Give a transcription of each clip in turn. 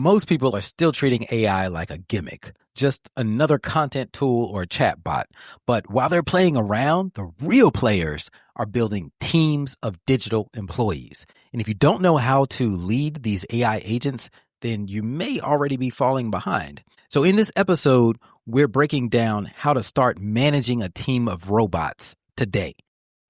Most people are still treating AI like a gimmick, just another content tool or chatbot. But while they're playing around, the real players are building teams of digital employees. And if you don't know how to lead these AI agents, then you may already be falling behind. So in this episode, we're breaking down how to start managing a team of robots today.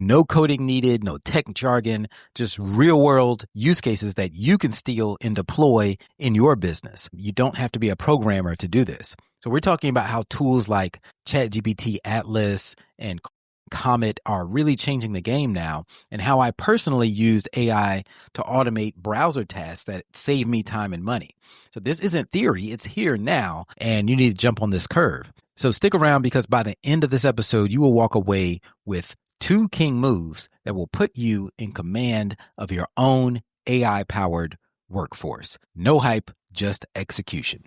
No coding needed, no tech jargon, just real world use cases that you can steal and deploy in your business. You don't have to be a programmer to do this. So we're talking about how tools like ChatGPT Atlas and Comet are really changing the game now, and how I personally used AI to automate browser tasks that save me time and money. So this isn't theory, it's here now, and you need to jump on this curve. So stick around, because by the end of this episode, you will walk away with 2 king moves that will put you in command of your own AI-powered workforce. No hype, just execution.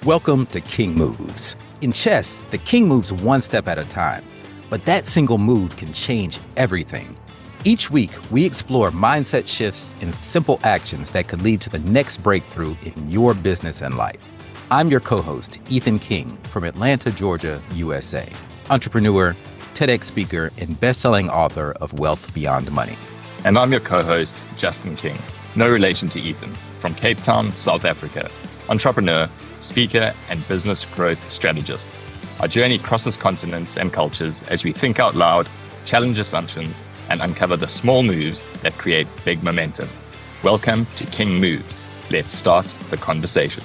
Welcome to King Moves. In chess, the king moves one step at a time, but that single move can change everything. Each week, we explore mindset shifts and simple actions that could lead to the next breakthrough in your business and life. I'm your co-host, Ethan King, from Atlanta, Georgia, USA. Entrepreneur, TEDx speaker, and best-selling author of Wealth Beyond Money. And I'm your co-host, Justin King, no relation to Ethan, from Cape Town, South Africa, entrepreneur, speaker, and business growth strategist. Our journey crosses continents and cultures as we think out loud, challenge assumptions, and uncover the small moves that create big momentum. Welcome to King Moves. Let's start the conversation.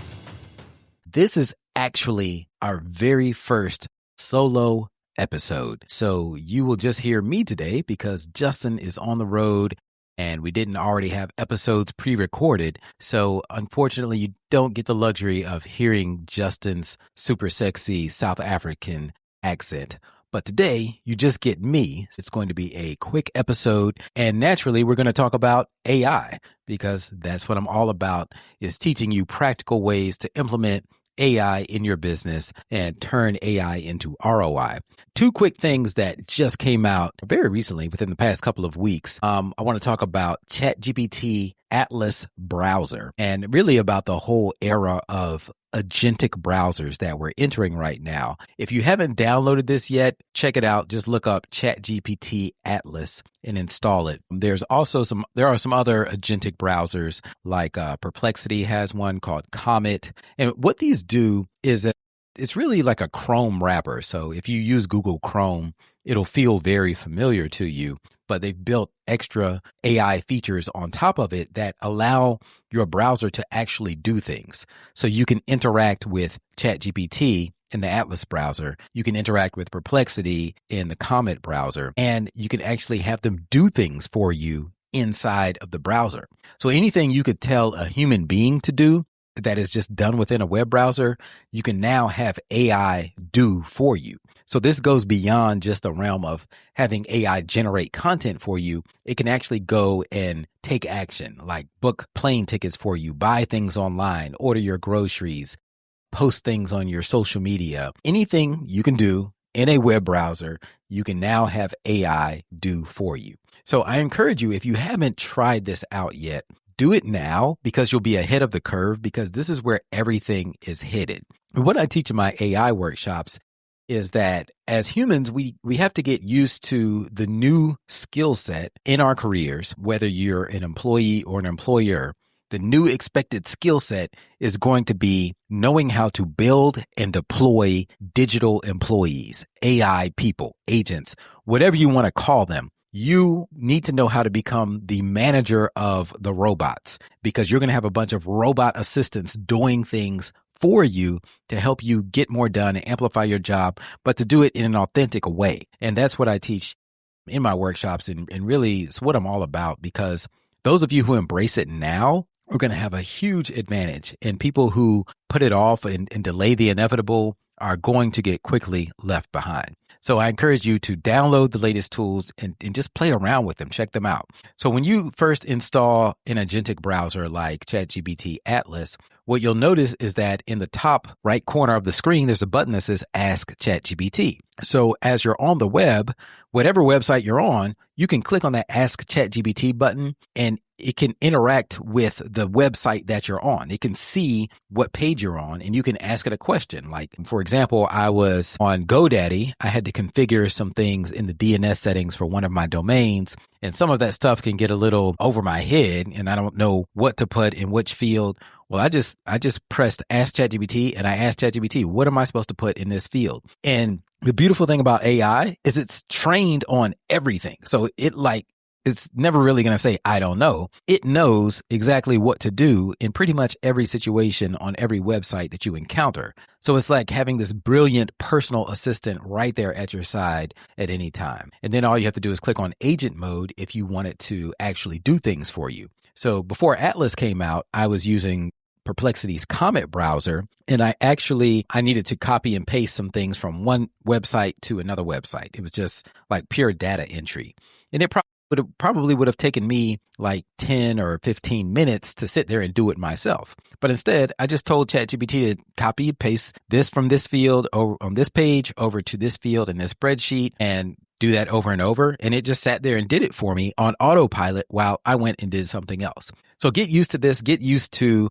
This is actually our very first solo episode. So you will just hear me today because Justin is on the road and we didn't already have episodes pre-recorded. So unfortunately, you don't get the luxury of hearing Justin's super sexy South African accent. But today, you just get me. It's going to be a quick episode. And naturally, we're going to talk about AI, because that's what I'm all about, is teaching you practical ways to implement AI in your business and turn AI into ROI. 2 quick things that just came out very recently within the past couple of weeks. I want to talk about ChatGPT Atlas browser, and really about the whole era of agentic browsers that we're entering right now. If you haven't downloaded this yet, check it out. Just look up ChatGPT Atlas and install it. There are some other agentic browsers, like Perplexity has one called Comet. And what these do is that it's really like a Chrome wrapper. So if you use Google Chrome, it'll feel very familiar to you, but they've built extra AI features on top of it that allow your browser to actually do things. So you can interact with ChatGPT in the Atlas browser, you can interact with Perplexity in the Comet browser, and you can actually have them do things for you inside of the browser. So anything you could tell a human being to do that is just done within a web browser, you can now have AI do for you. So this goes beyond just the realm of having AI generate content for you. It can actually go and take action, like book plane tickets for you, buy things online, order your groceries, post things on your social media. Anything you can do in a web browser, you can now have AI do for you. So I encourage you, if you haven't tried this out yet, do it now, because you'll be ahead of the curve, because this is where everything is headed. And what I teach in my AI workshops is that as humans, we have to get used to the new skill set in our careers, whether you're an employee or an employer. The new expected skill set is going to be knowing how to build and deploy digital employees, AI people, agents, whatever you want to call them. You need to know how to become the manager of the robots, because you're going to have a bunch of robot assistants doing things for you to help you get more done and amplify your job, but to do it in an authentic way. And that's what I teach in my workshops, and really it's what I'm all about, because those of you who embrace it now are going to have a huge advantage, and people who put it off and delay the inevitable are going to get quickly left behind. So I encourage you to download the latest tools and just play around with them. Check them out. So when you first install an agentic browser like ChatGPT Atlas, what you'll notice is that in the top right corner of the screen, there's a button that says Ask ChatGPT. So as you're on the web, whatever website you're on, you can click on that Ask ChatGPT button, and it can interact with the website that you're on. It can see what page you're on, and you can ask it a question. Like, for example, I was on GoDaddy. I had to configure some things in the DNS settings for one of my domains, and some of that stuff can get a little over my head, and I don't know what to put in which field. Well, I just pressed Ask ChatGPT, and I asked ChatGPT, what am I supposed to put in this field? And the beautiful thing about AI is it's trained on everything. So it's never really going to say, I don't know. It knows exactly what to do in pretty much every situation on every website that you encounter. So it's like having this brilliant personal assistant right there at your side at any time. And then all you have to do is click on agent mode if you want it to actually do things for you. So before Atlas came out, I was using Perplexity's Comet browser, and I needed to copy and paste some things from one website to another website. It was just like pure data entry. And it probably would have taken me like 10 or 15 minutes to sit there and do it myself. But instead, I just told ChatGPT to copy and paste this from this field over on this page over to this field in this spreadsheet and do that over and over. And it just sat there and did it for me on autopilot while I went and did something else. So get used to this. Get used to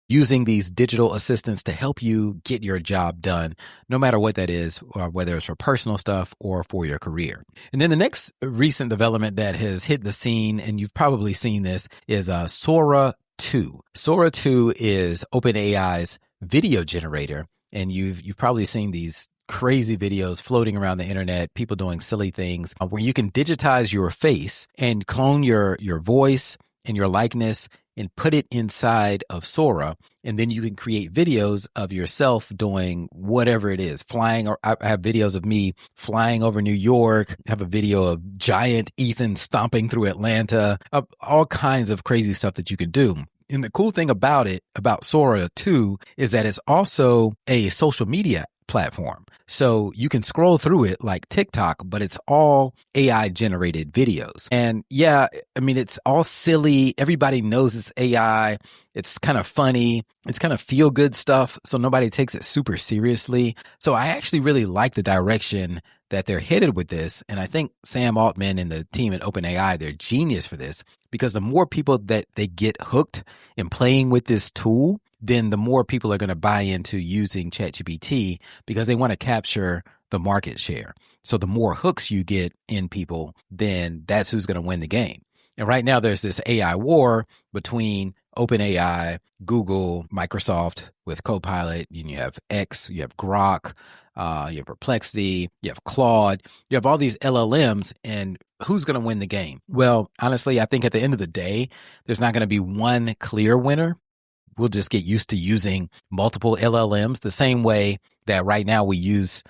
using these digital assistants to help you get your job done, no matter what that is, or whether it's for personal stuff or for your career. And then the next recent development that has hit the scene, and you've probably seen this, is Sora 2. Sora 2 is OpenAI's video generator, and you've probably seen these crazy videos floating around the internet, people doing silly things where you can digitize your face and clone your voice and your likeness and put it inside of Sora. And then you can create videos of yourself doing whatever it is, flying. Or I have videos of me flying over New York. I have a video of giant Ethan stomping through Atlanta, all kinds of crazy stuff that you can do. And the cool thing about Sora 2, is that it's also a social media platform. So you can scroll through it like TikTok, but it's all AI generated videos. And yeah, I mean, it's all silly. Everybody knows it's AI. It's kind of funny. It's kind of feel good stuff. So nobody takes it super seriously. So I actually really like the direction that they're headed with this. And I think Sam Altman and the team at OpenAI, they're genius for this, because the more people that they get hooked in playing with this tool, then the more people are going to buy into using ChatGPT, because they want to capture the market share. So the more hooks you get in people, then that's who's going to win the game. And right now there's this AI war between OpenAI, Google, Microsoft with Copilot. You have X, you have Grok, you have Perplexity, you have Claude, you have all these LLMs, and who's going to win the game? Well, honestly, I think at the end of the day, there's not going to be one clear winner. We'll just get used to using multiple LLMs the same way that right now we're used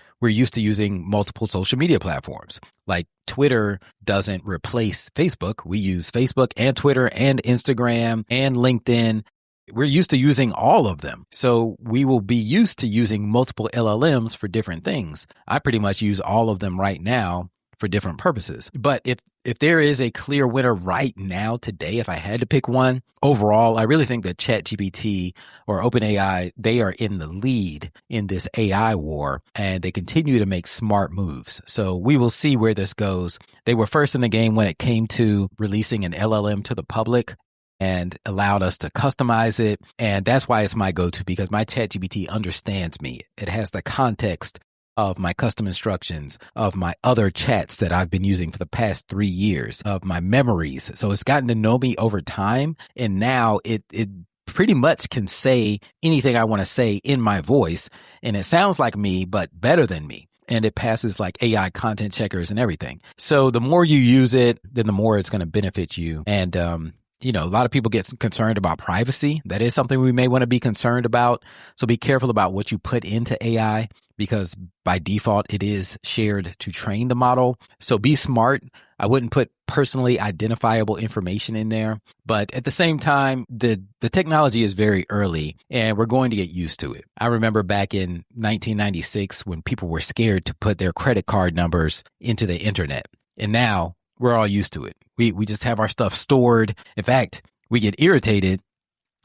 to using multiple social media platforms. Like Twitter doesn't replace Facebook. We use Facebook and Twitter and Instagram and LinkedIn. We're used to using all of them. So we will be used to using multiple LLMs for different things. I pretty much use all of them right now for different purposes. But if there is a clear winner right now today, if I had to pick one, overall, I really think that ChatGPT or OpenAI, they are in the lead in this AI war, and they continue to make smart moves. So we will see where this goes. They were first in the game when it came to releasing an LLM to the public and allowed us to customize it. And that's why it's my go-to, because my ChatGPT understands me. It has the context of my custom instructions, of my other chats that I've been using for the past 3 years, of my memories. So it's gotten to know me over time. And now it pretty much can say anything I want to say in my voice. And it sounds like me, but better than me. And it passes like AI content checkers and everything. So the more you use it, then the more it's going to benefit you. And, a lot of people get concerned about privacy. That is something we may want to be concerned about. So be careful about what you put into AI, because by default, it is shared to train the model. So be smart. I wouldn't put personally identifiable information in there. But at the same time, the technology is very early, and we're going to get used to it. I remember back in 1996 when people were scared to put their credit card numbers into the internet. And now we're all used to it. We just have our stuff stored. In fact, we get irritated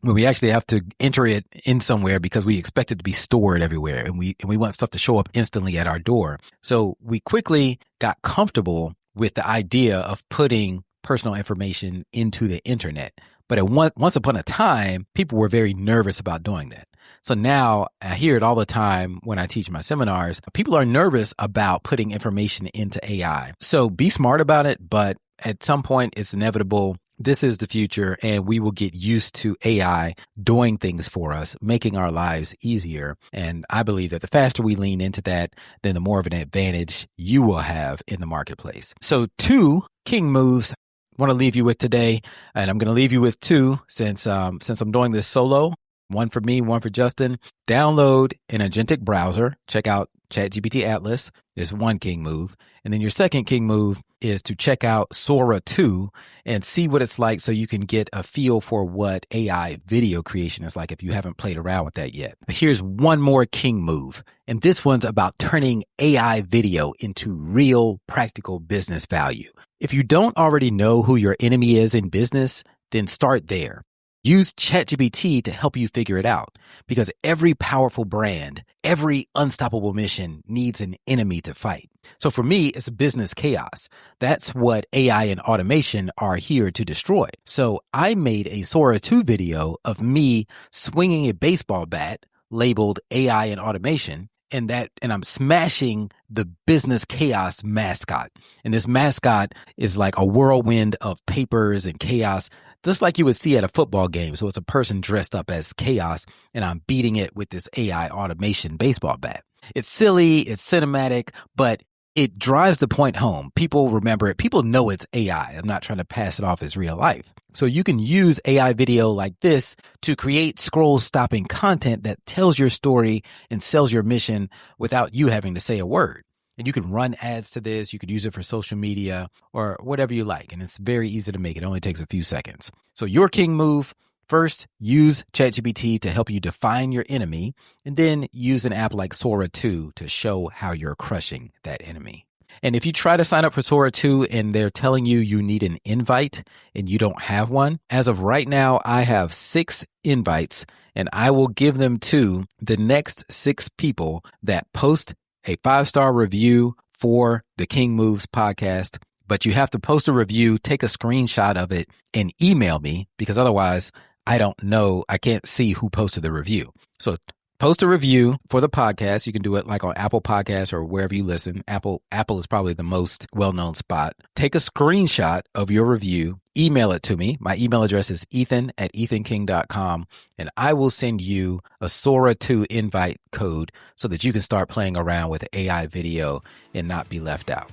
when we actually have to enter it in somewhere because we expect it to be stored everywhere, and we want stuff to show up instantly at our door. So we quickly got comfortable with the idea of putting personal information into the internet. But once upon a time, people were very nervous about doing that. So now I hear it all the time when I teach my seminars. People are nervous about putting information into AI. So be smart about it, but at some point it's inevitable. This is the future, and we will get used to AI doing things for us, making our lives easier. And I believe that the faster we lean into that, then the more of an advantage you will have in the marketplace. So 2 king moves I want to leave you with today, and I'm going to leave you with 2 since I'm doing this solo. 1 for me, 1 for Justin. Download an agentic browser. Check out ChatGPT Atlas is 1 king move. And then your second king move is to check out Sora 2 and see what it's like so you can get a feel for what AI video creation is like if you haven't played around with that yet. But here's 1 more king move, and this one's about turning AI video into real practical business value. If you don't already know who your enemy is in business, then start there. Use ChatGPT to help you figure it out, because every powerful brand, every unstoppable mission needs an enemy to fight. So for me, it's business chaos. That's what AI and automation are here to destroy. So I made a Sora 2 video of me swinging a baseball bat labeled AI and automation, and I'm smashing the business chaos mascot. And this mascot is like a whirlwind of papers and chaos, just like you would see at a football game. So it's a person dressed up as chaos, and I'm beating it with this AI automation baseball bat. It's silly, it's cinematic, but it drives the point home. People remember it. People know it's AI. I'm not trying to pass it off as real life. So you can use AI video like this to create scroll-stopping content that tells your story and sells your mission without you having to say a word. And you can run ads to this. You could use it for social media or whatever you like. And it's very easy to make. It only takes a few seconds. So your king move: first, use ChatGPT to help you define your enemy, and then use an app like Sora 2 to show how you're crushing that enemy. And if you try to sign up for Sora 2 and they're telling you need an invite and you don't have one, as of right now, I have 6 invites, and I will give them to the next 6 people that post a 5-star review for the King Moves podcast. But you have to post a review, take a screenshot of it, and email me, because otherwise I don't know. I can't see who posted the review. So post a review for the podcast. You can do it like on Apple Podcasts or wherever you listen. Apple is probably the most well-known spot. Take a screenshot of your review, email it to me. My email address is ethan@ethanking.com, and I will send you a Sora 2 invite code so that you can start playing around with AI video and not be left out.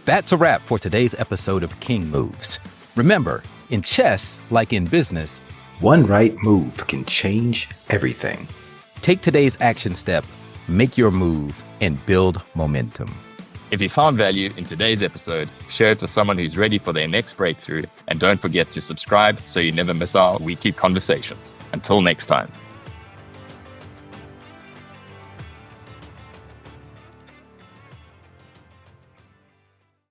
That's a wrap for today's episode of King Moves. Remember, in chess, like in business, one right move can change everything. Take today's action step, make your move, and build momentum. If you found value in today's episode, share it with someone who's ready for their next breakthrough, and don't forget to subscribe so you never miss our weekly conversations. Until next time.